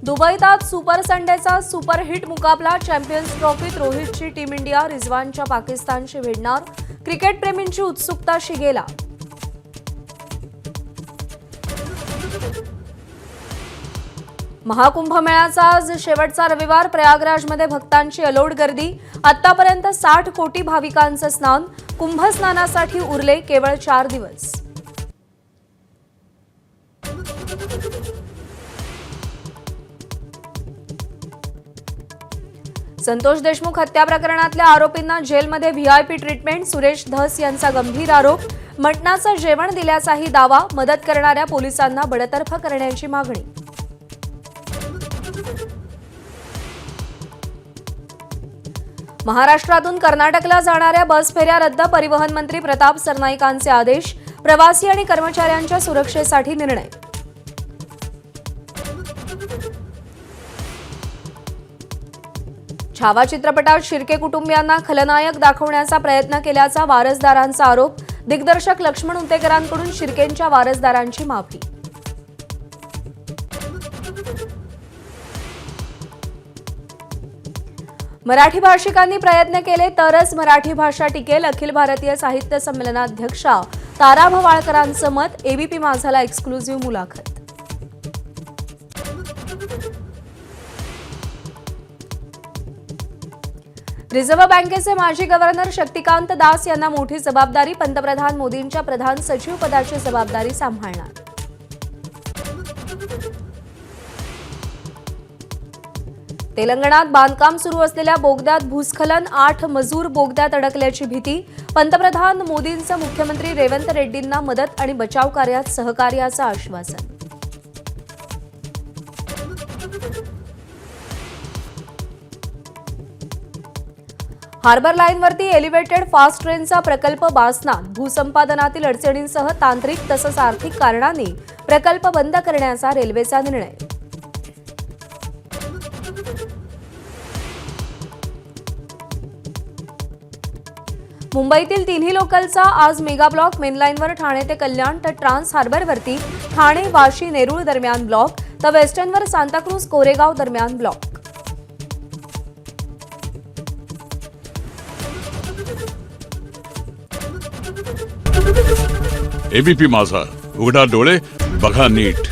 दुबईत आज super संडेचा superhit मुकाबला चॅम्पियन्स ट्रॉफीत रोहितची टीम इंडिया रिझवानच्या पाकिस्तानशी भिडणार. क्रिकेटप्रेमींची उत्सुकता शिगेला. महाकुंभमेळ्याचा आज शेवटचा रविवार. प्रयागराजमध्ये भक्तांची अलोट गर्दी. आतापर्यंत 60 कोटी भाविकांचं स्नान. कुंभस्नानासाठी उरले केवळ 4 दिवस. संतोष देशमुख हत्या प्रकरणातल्या आरोपींना जेलमध्ये व्हीआयपी ट्रीटमेंट. सुरेश धस यांचा गंभीर आरोप. मटणाचं जेवण दिल्याचाही दावा. मदत करणाऱ्या पोलिसांना बडतर्फ करण्याची मागणी. महाराष्ट्रातून कर्नाटकला जाणाऱ्या बस फेऱ्या रद्द. परिवहन मंत्री प्रताप सरनाईकांचे आदेश. प्रवासी आणि कर्मचाऱ्यांच्या सुरक्षेसाठी निर्णय. छावा चित्रपटात शिर्के कुटुंबियांना खलनायक दाखवण्याचा प्रयत्न केल्याचा वारसदारांचा आरोप. दिग्दर्शक लक्ष्मण उतेकरांकडून शिर्केंच्या वारसदारांची माफी. मराठी भाषिकांनी प्रयत्न केले तरच मराठी भाषा टिकेल. अखिल भारतीय साहित्य संमेलनाध्यक्षा तारा भवाळकरांचं मत. एबीपी माझाला एक्सक्लुझिव्ह मुलाखत. रिझर्व्ह बँकेचे माजी गव्हर्नर शक्तिकांत दास यांना मोठी जबाबदारी. पंतप्रधान मोदींच्या प्रधान सचिव पदाची जबाबदारी सांभाळणार. तेलंगणात बांधकाम सुरू असलेल्या बोगद्यात भूस्खलन. 8 मजूर बोगद्यात अडकल्याची भीती. पंतप्रधान मोदींचं मुख्यमंत्री रेवंत रेड्डींना मदत आणि बचाव कार्यात सहकार्याचं आश्वासन. हार्बर लाईनवरती एलिव्हेटेड फास्ट ट्रेनचा प्रकल्प बासनात. भूसंपादनातील अडचणींसह तांत्रिक तसंच आर्थिक कारणांनी प्रकल्प बंद करण्याचा रेल्वेचा निर्णय. मुंबईतील तिन्ही लोकलचा आज मेगा ब्लॉक. मेनलाईनवर ठाणे ते कल्याण तर ट्रान्स हार्बरवरती ठाणे वाशी नेरूळ दरम्यान ब्लॉक तर वेस्टर्नवर सांताक्रूज कोरेगाव दरम्यान ब्लॉक. एबीपी माझा, उघडा डोळे बघा नीट.